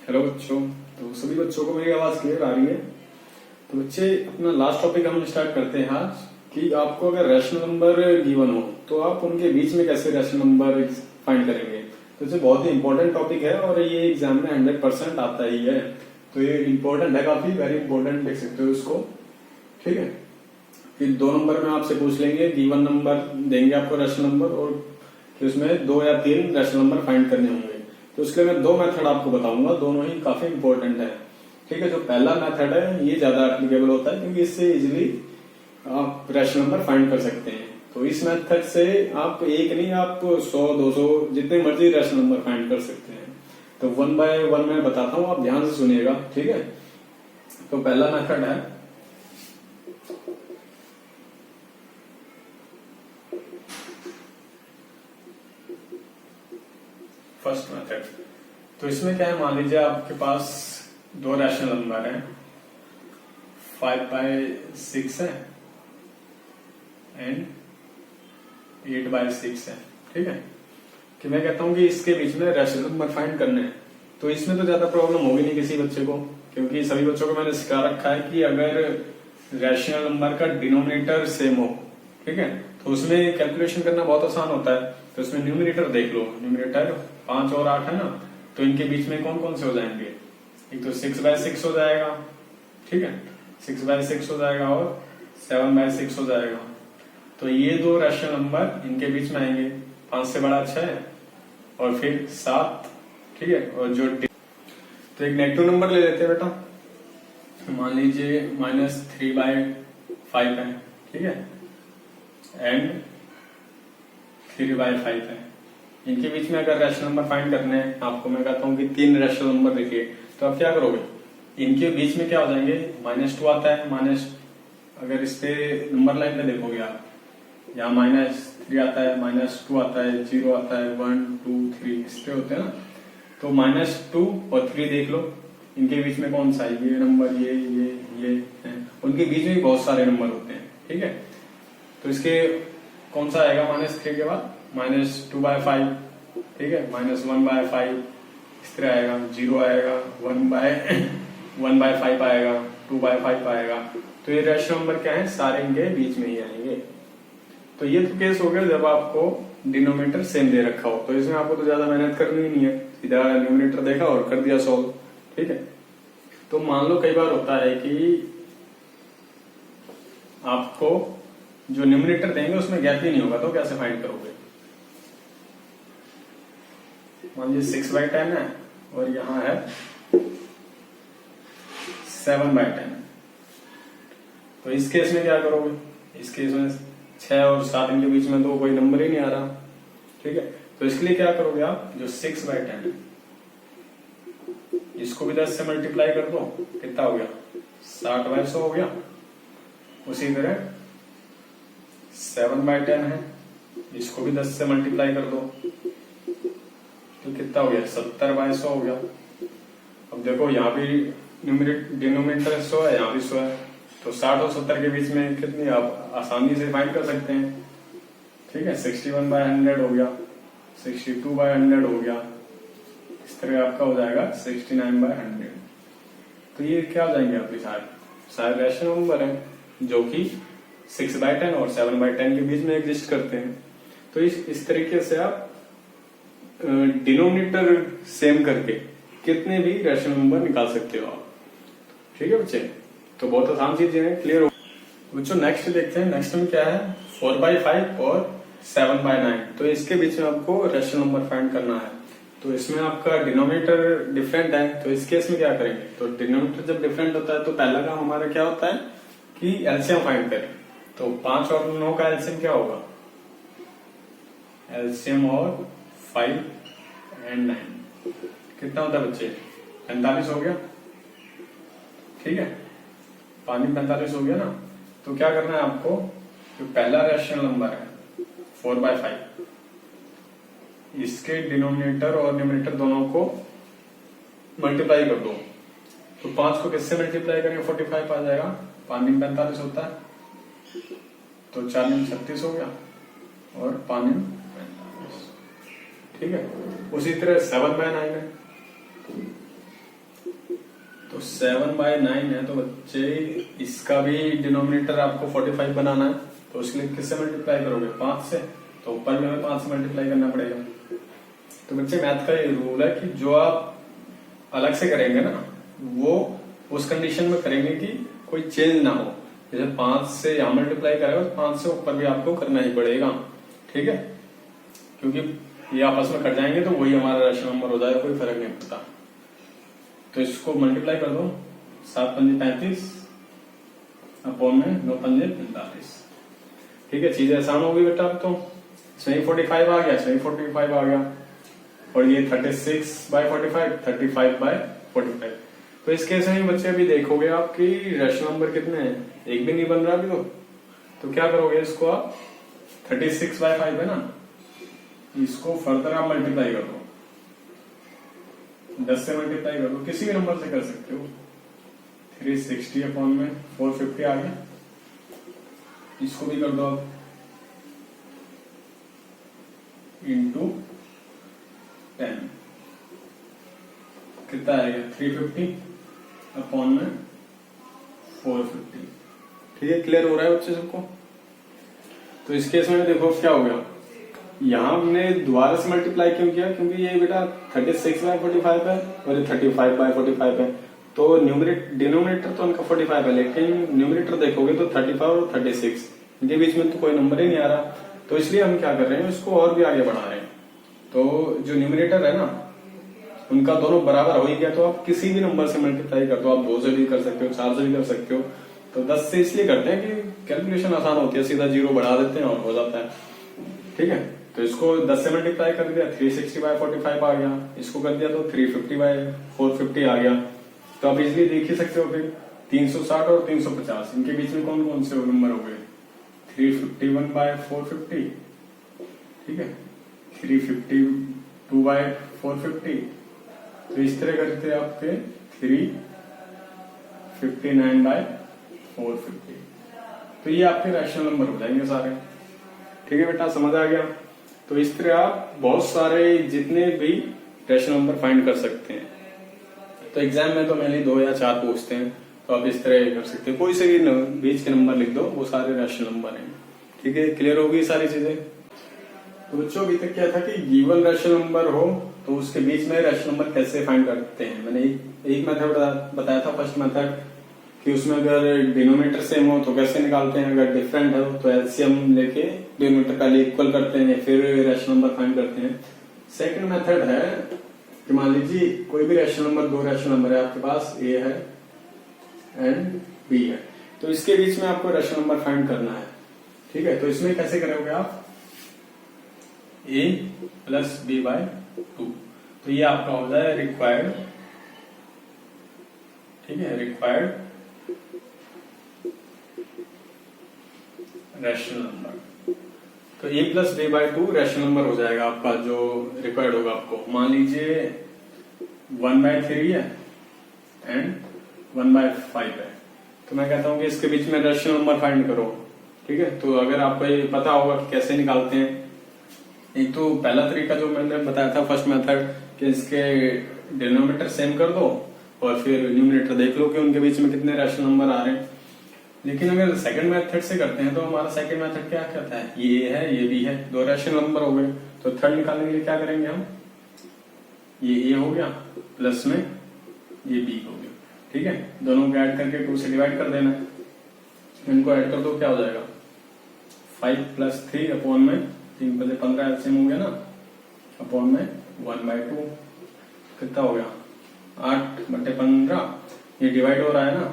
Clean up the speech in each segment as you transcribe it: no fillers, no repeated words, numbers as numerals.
Hello बच्चों। तो सभी बच्चों को मेरी आवाज क्लियर आ रही है? तो बच्चे, अपना लास्ट टॉपिक हम स्टार्ट करते हैं आज कि आपको अगर रैशनल नंबर गिवन हो तो आप उनके बीच में कैसे रैशनल नंबर फाइंड करेंगे। तो ये बहुत ही इंपॉर्टेंट टॉपिक है और ये एग्जाम में 100% आता ही है। तो ये इंपॉर्टेंट है, काफी वेरी इंपॉर्टेंट लिख सकते हो इसको। ठीक है, फिर 2 नंबर में आपसे पूछ लेंगे, गिवन नंबर देंगे आपको रैशनल नंबर, और फिर उसमें 2 या 3 रैशनल नंबर फाइंड करने होंगे। तो उसके लिए मैं 2 मेथड आपको बताऊंगा, दोनों ही काफी इंपॉर्टेंट है। ठीक है, जो पहला मेथड है ये ज्यादा एप्लीकेबल होता है क्योंकि इससे इजिली आप रैशनल नंबर फाइंड कर सकते हैं। तो इस मेथड से आप एक नहीं, आप 100 200 जितने मर्जी रैशनल नंबर फाइंड कर सकते हैं। तो 1 बाय 1 मैं बताता हूँ, आप ध्यान से सुनिएगा। ठीक है, तो पहला मेथड है फर्स्ट मेथड। तो इसमें क्या है, मान लीजिए आपके पास 2 रैशनल नंबर है, 5/6 है एंड 8/6 है। ठीक है, कि मैं कहता हूं कि इसके बीच में रैशनल नंबर फाइंड करने हैं। तो इसमें तो ज्यादा प्रॉब्लम होगी नहीं किसी बच्चे को, क्योंकि सभी बच्चों को मैंने सिखा रखा है कि अगर रैशनल नंबर का डिनोमिनेटर सेम हो, ठीक है, तो उसमें कैलकुलेशन करना बहुत आसान होता है। तो उसमें न्यूमरेटर देख लो, न्यूमरेटर 5 और 8 है ना, तो इनके बीच में कौन कौन से हो जाएंगे। एक तो 6/6 हो जाएगा, ठीक है, 6/6 हो जाएगा और 7/6 हो जाएगा। तो ये 2 रैशनल नंबर इनके बीच में आएंगे, 5 से बड़ा 6 और फिर 7। ठीक है, और जो तो एक नेगेटिव नंबर ले लेते हैं बेटा, मान लीजिए -3/5 है। ठीक है, एंड 3/5 है। इनके बीच में अगर रैशनल नंबर फाइंड करने हैं आपको, मैं कहता हूं कि 3 रैशनल नंबर देखिए, तो आप क्या करोगे, इनके बीच में क्या हो जाएंगे, -2 आता है, अगर इस पे नंबर लाइन में देखोगे आप, यहाँ -3 आता है, -2 आता है, 0 आता है, 1 2 3 इस पे होते हैं ना। तो -2 और 3 देख लो, इनके बीच में कौन सा है, ये नंबर, ये है। उनके बीच में भी बहुत सारे नंबर होते हैं। ठीक है, तो इसके कौन सा आएगा, -3 के बाद -2/5, ठीक है, -1/5 इस तरह आएगा, 0 आएगा, 1/5 आएगा, 2/5 आएगा। तो ये रैशनल नंबर क्या है, सारे इनके बीच में ही आएंगे। तो ये तो केस हो गया जब आपको डिनोमिनेटर सेम दे रखा हो, तो इसमें आपको तो ज्यादा मेहनत करनी ही नहीं है, सीधा न्यूमरेटर देखा और कर दिया सॉल्व। ठीक है, तो मान लो कई बार होता है कि आपको जो न्यूमरेटर देंगे उसमें गैप ही नहीं होगा, तो कैसे फाइंड करोगे। मान लीजिए 6/10 है और यहाँ है 7/10। तो इस केस में क्या करोगे, इस केस में 6 और 7 इनके बीच में तो कोई नंबर ही नहीं आ रहा। ठीक है, तो इसके लिए क्या करोगे आप, जो 6/10 इसको भी 10 से मल्टीप्लाई कर दो, कितना हो गया, 60/100 हो गया। उसी तरह 7/10 है, इसको भी 10 से मल्टीप्लाई कर दो, तो कितना हो गया, 70/100 हो गया। अब देखो यहाँ भी डिनोमिनेटर 100 है, यहाँ भी 100 है, तो 60 और 70 के बीच में कितनी आप आसानी से फाइंड कर सकते हैं। ठीक है, 61/100 हो गया, 62/100 हो गया, इस तरह आपका हो जाएगा 69/100। तो ये क्या हो जाएंगे आपके सारे रैशनल नंबर है जो कि 6/10 और 7/10 के बीच में एग्जिस्ट करते हैं। तो इस तरीके से आप डिनोमिनेटर सेम करके कितने भी रैशनल नंबर निकाल सकते हो आप। ठीक है बच्चे, तो बहुत आसान चीजें हैं, क्लियर हो बच्चों। नेक्स्ट देखते हैं, नेक्स्ट में क्या है, 4/5 और 7/9। तो इसके बीच में आपको रैशनल नंबर फाइंड करना है। तो इसमें आपका डिनोमिनेटर डिफरेंट है, तो इस केस में क्या करेंगे, तो डिनोमिनेटर जब डिफरेंट होता है तो पहला काम हमारा क्या होता है कि एलसीएम फाइंड करें। तो 5 और 9 का एलसीएम क्या होगा, एलसीएम और 5 एंड 9 कितना होता है बच्चे, 45 हो गया। ठीक है, पानी 45 हो गया ना। तो क्या करना है आपको, जो पहला रैशनल नंबर है 4/5, इसके डिनोमिनेटर और न्यूमरेटर दोनों को मल्टीप्लाई कर दो। तो 5 को किससे मल्टीप्लाई करेंगे, 45 आ जाएगा, 5 में 45 होता है, तो 4 में 36 हो गया और 5 में 45। ठीक है, उसी तरह 7/9 है, तो 7/9 है, तो बच्चे इसका भी डिनोमिनेटर आपको 45 बनाना है, तो उसके लिए किससे मल्टीप्लाई करोगे? 5 से। तो ऊपर में हमें 5 से मल्टीप्लाई करना पड़ेगा। तो बच्चे मैथ का ये रूल है कि जो आप अलग से करेंगे ना, वो उस कंडीशन में करेंगे कि कोई चेंज ना हो। जैसे 5 से यहां मल्टीप्लाई करेगा तो 5 से ऊपर भी आपको करना ही पड़ेगा, ठीक है, क्योंकि ये आपस में कट जाएंगे तो वही हमारा रैशनल नंबर हो जाएगा, कोई फर्क नहीं पड़ता। तो इसको मल्टीप्लाई कर दो, 7 पंजे 35 अपॉन में 9 पंजे 45, ठीक है। चीज आसान होगी बेटा। अब तो इसमें 45 आ गया, इसमें 45 आ गया, और ये 36/45, 35/45। तो इस केस में बच्चे अभी देखोगे आपकी रैशनल नंबर कितने हैं, एक भी नहीं बन रहा अभी तो क्या करोगे? इसको आप 36/5 है ना, इसको फर्दर आप मल्टीप्लाई कर दो, 10 से मल्टीप्लाई कर दो, किसी भी नंबर से कर सकते हो। 360 अपॉन में 450 आ गया, इसको भी कर दो आप इंटू 10, कितना आएगा? 350 अपॉन में 450, ठीक है। क्लियर हो रहा है बच्चे सबको? तो इस केस में देखो क्या हो गया, यहां हमने दोबारा से मल्टीप्लाई क्यों किया? क्योंकि ये बेटा 36/45 है और 35/45 है, तो डिनोमिनेटर तो उनका 45 है, लेकिन न्यूमरेटर देखोगे तो 35 और 36, इनके बीच में तो कोई नंबर ही नहीं आ रहा। तो इसलिए हम क्या कर रहे हैं, इसको और भी आगे बढ़ा रहे हैं। तो जो न्यूमरेटर है ना, उनका दोनों बराबर हो ही गया, तो आप किसी भी नंबर से मल्टीप्लाई कर दो, आप 2 से भी कर सकते हो, 4 से भी कर सकते हो। तो 10 से इसलिए करते हैं कि कैलकुलेशन आसान होती है, सीधा 0 बढ़ा देते हैं और हो जाता है, ठीक है। तो इसको 10 से मल्टीप्लाई कर दिया, 360/45 आ गया, इसको कर दिया तो 350/450 आ गया। तो आप इजिली देख ही सकते हो फिर 360 और 350, इनके बीच में कौन कौन से नंबर हो गए? 351/450, ठीक है, 352/450। तो इस तरह करते आपके 359/450। तो ये आपके रैशनल नंबर हो जाएंगे सारे, ठीक है बेटा, समझ आ गया? तो इस तरह आप बहुत सारे जितने भी रैशनल नंबर फाइंड कर सकते हैं। तो एग्जाम में तो मैंने 2 या 4 पूछते हैं, तो आप इस तरह कर सकते हैं, कोई से भी बीच के नंबर लिख दो, वो सारे रैशनल नंबर हैं, ठीक है। क्लियर होगी सारी चीजें? तो बच्चों अभी तक क्या था कि गिवन रैशनल नंबर हो तो उसके बीच में रैशनल नंबर कैसे फाइंड करते हैं। मैंने एक मेथड बताया था, फर्स्ट मेथड, कि उसमें अगर डिनोमिनेटर सेम हो तो कैसे निकालते हैं, अगर डिफरेंट हो तो एलसीएम लेके डिनोमिनेटर पहले इक्वल करते हैं, फिर रैशनल नंबर फाइंड करते हैं। सेकंड मेथड है कि मान लीजिए कोई भी रैशनल नंबर, 2 रैशनल नंबर है आपके पास, ए है एंड बी है, तो इसके बीच में आपको रैशनल नंबर फाइंड करना है, ठीक है। तो इसमें कैसे करोगे आप? a प्लस b/2, तो ये आपका हो जाए रिक्वायर्ड, ठीक है, रिक्वायर्ड रैशनल नंबर। तो a plus b/2 rational number हो जाएगा आपका, जो रिक्वायर्ड होगा आपको। मान लीजिए 1/3 है एंड 1/5 है, तो मैं कहता हूं कि इसके बीच में रैशनल नंबर फाइंड करो, ठीक है। तो अगर आपको ये पता होगा कि कैसे निकालते हैं, एक तो पहला तरीका जो मैंने बताया था फर्स्ट मेथड, कि इसके डिनोमिनेटर सेम कर दो और फिर न्यूमरेटर देख लो कि उनके बीच में कितने रैशनल नंबर आ रहे हैं। लेकिन अगर सेकंड मेथड से करते हैं तो हमारा सेकंड मेथड क्या कहता है, ये है ये भी है, 2 रैशनल नंबर हो गए, तो थर्ड निकालने के लिए क्या करेंगे हम, ये हो गया प्लस में ये बी हो गया, ठीक है। दोनों को ऐड करके 2 से डिवाइड कर देना, इनको ऐड कर दो, क्या हो जाएगा 5 + 3 अपॉन में 3 × 15 एलसीएम हो गया ना, अपॉन में 1/2, कितना हो गया 8/15। ये डिवाइड हो रहा है ना,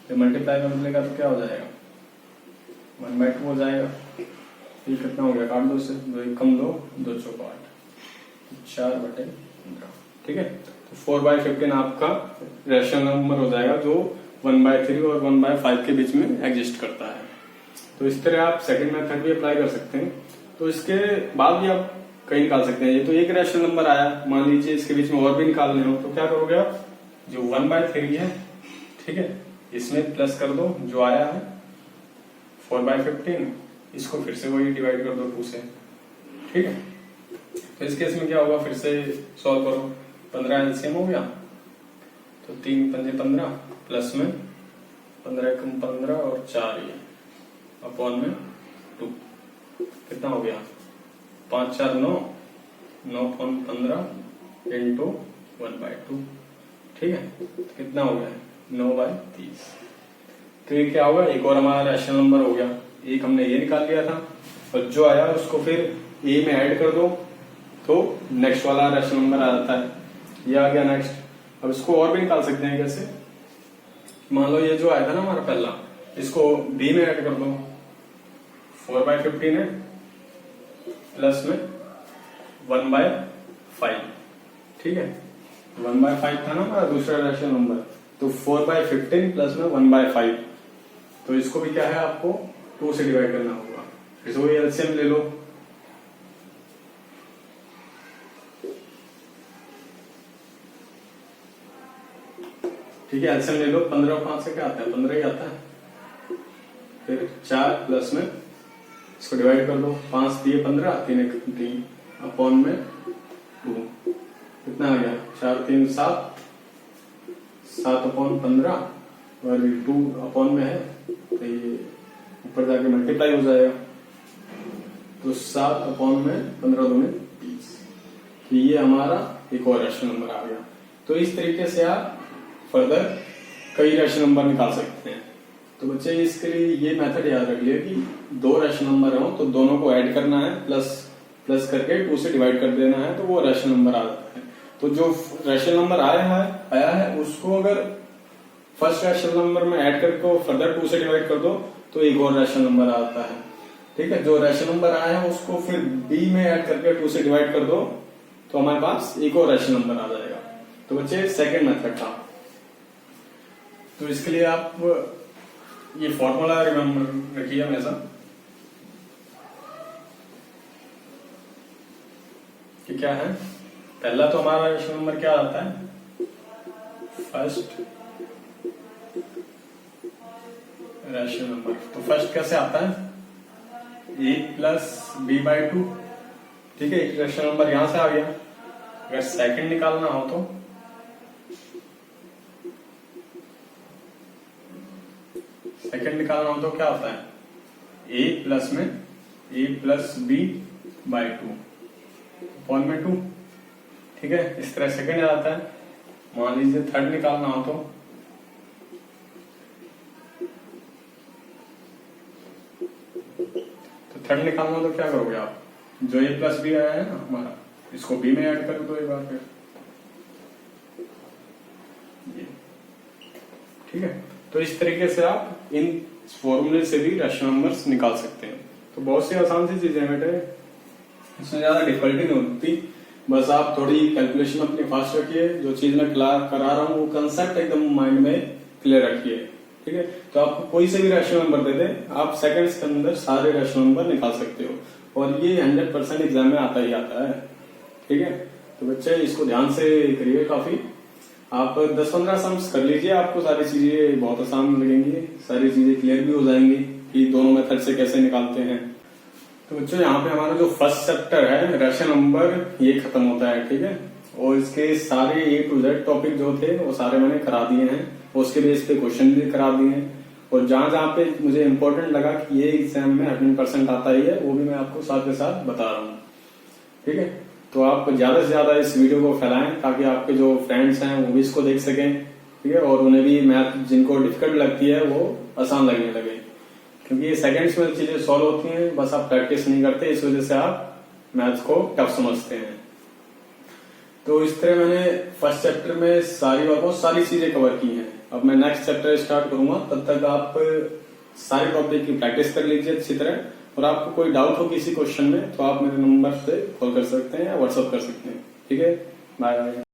तो मल्टीप्लाई में बदलेगा तो क्या हो जाएगा 1/2 हो जाएगा। ये कितना हो गया, काट दो से, 2 कम 2, 2 चौको 8, 4/15, ठीक है। तो 4/15 आपका रैशनल नंबर हो जाएगा जो 1/3 और 1/5 के बीच में एग्जिस्ट करता है। तो इस तरह आप सेकंड मेथड भी अप्लाई कर सकते हैं। तो इसके बाद भी आप कहीं निकाल सकते हैं। ये तो एक रैशनल नंबर आया, मान लीजिए इसके बीच में और भी निकालने हो तो क्या करोगे आप, जो 1/3 है, ठीक है, इसमें प्लस कर दो जो आया है 4/15, इसको फिर से वही डिवाइड कर दो 2 से, ठीक है। तो इस केस में क्या होगा, फिर से सॉल्व करो, 15 एलसीएम हो गया, तो 3 पंजे 15 प्लस में 15 कम 15 और 4 ये अपॉन में 2 कितना हो गया 5 4 9 9 अपॉन 15 इंटू 1/2 ठीक है। कितना हो गया 9/30। तो ये क्या होगा एक और हमारा रैशनल नंबर हो गया। एक हमने ये निकाल लिया था और जो आया उसको फिर ए में ऐड कर दो तो नेक्स्ट वाला रैशनल नंबर आ जाता है। ये आ गया नेक्स्ट। अब इसको और भी निकाल सकते हैं कैसे, मान लो ये जो आया था ना हमारा पहला, इसको बी में ऐड कर दो 4/15 है प्लस में 1/5 ठीक है। 1/5 था ना हमारा दूसरा रैशनल नंबर, तो 4/15 प्लस में 1/5। तो इसको भी क्या है आपको 2 से डिवाइड करना होगा। इसको एलसीएम ले लो, ठीक है। एलसीएम ले लो 15 और 5 से क्या आता है 15 ही आता है। फिर 4 प्लस में इसको डिवाइड कर दो 5 दिए 15 3 1 3 अपॉन में 2 कितना आ गया 4 3 7 7 अपॉन 15 और 2 अपॉन में है तो ये ऊपर जाके मल्टीप्लाई हो जाएगा। तो 7 अपॉन में 15 दूनी 30। तो ये हमारा एक और रैशनल नंबर आ गया। तो इस तरीके से आप फर्दर कई रैशनल नंबर निकाल सकते हैं। तो बच्चे इसके लिए ये मेथड याद रख लिया कि 2 रैशनल नंबर हो तो दोनों को ऐड करना है प्लस करके 2 से डिवाइड कर देना है तो वो रैशनल नंबर आ जाता है। तो जो रैशनल नंबर आया है उसको अगर फर्स्ट रैशनल नंबर में ऐड करके फर्दर 2 से डिवाइड कर दो तो एक और रैशनल नंबर आता है, ठीक है। जो रैशनल नंबर आया है उसको फिर बी में ऐड करके 2 से डिवाइड कर दो तो हमारे पास एक और रैशनल नंबर आ जाएगा। तो बच्चे सेकंड मेथड था। तो इसके लिए आप ये फॉर्मूला रिमेम्बर रखिए हमेशा कि क्या है। पहला तो हमारा रैशनल नंबर क्या आता है फर्स्ट रैशनल नंबर। तो फर्स्ट कैसे आता है a प्लस b/2 ठीक है। एक रैशनल नंबर यहां से आ गया। अगर सेकंड निकालना हो तो क्या होता है a प्लस में a प्लस b/2 अपॉन में 2 ठीक है। इस तरह सेकंड आता है। मान लीजिए थर्ड निकालना हो तो थर्ड निकालना हो तो क्या करोगे आप, जो a प्लस बी आया है ना हमारा इसको b में ऐड कर दो एक बार फिर ये ठीक है। तो इस तरीके से आप इन फॉर्मूले से भी रैशनल नंबर्स निकाल सकते हैं। तो बहुत सी आसान सी चीजें हैं बेटे, इसमें ज्यादा डिफिकल्टी नहीं होती। बस आप थोड़ी कैलकुलेशन अपनी फास्ट रखिए। जो चीज मैं करा रहा हूँ वो कंसेप्ट एकदम माइंड में क्लियर रखिए, ठीक है। तो आपको कोई से भी रैशनल नंबर दे दे आप सेकंड्स के अंदर सारे रैशनल नंबर निकाल सकते हो और ये 100% एग्जाम में आता ही आता है, ठीक है। तो बच्चे इसको ध्यान से करिए। काफी आप 10-15 सम्स कर लीजिए, आपको सारी चीजें बहुत आसान लगेंगी, सारी चीजें क्लियर भी हो जाएंगी कि दोनों मेथड से कैसे निकालते हैं। तो बच्चों यहाँ पे हमारा जो फर्स्ट चैप्टर है रैशनल नंबर ये खत्म होता है, ठीक है। और इसके सारे A to Z टॉपिक जो थे वो सारे मैंने करा दिए हैं, उसके बेस पे क्वेश्चन भी करा दिए हैं। और जहां जहां पे मुझे इम्पोर्टेंट लगा कि ये एग्जाम में 100% आता ही है वो भी मैं आपको साथ के साथ बता रहा हूँ, ठीक है। तो आप ज्यादा से ज्यादा इस वीडियो को फैलाएं ताकि आपके जो फ्रेंड्स हैं वो भी इसको देख सकें, ठीक है। और उन्हें भी मैथ जिनको डिफिकल्ट लगती है वो आसान लगने लगे, क्योंकि ये सेकंड्स में चीजें सॉल्व होती हैं, बस आप प्रैक्टिस नहीं करते, इस वजह से आप मैथ्स को टफ समझते हैं। तो इस तरह मैंने फर्स्ट चैप्टर में सारी चीजें कवर की हैं। अब मैं नेक्स्ट चैप्टर स्टार्ट करूंगा, तब तक आप सारे टॉपिक की प्रैक्टिस कर लीजिए अच्छी तरह। और आपको कोई डाउट हो किसी क्वेश्चन में तो आप मेरे नंबर से कॉल कर सकते हैं या व्हाट्सएप कर सकते हैं, ठीक है। Bye bye.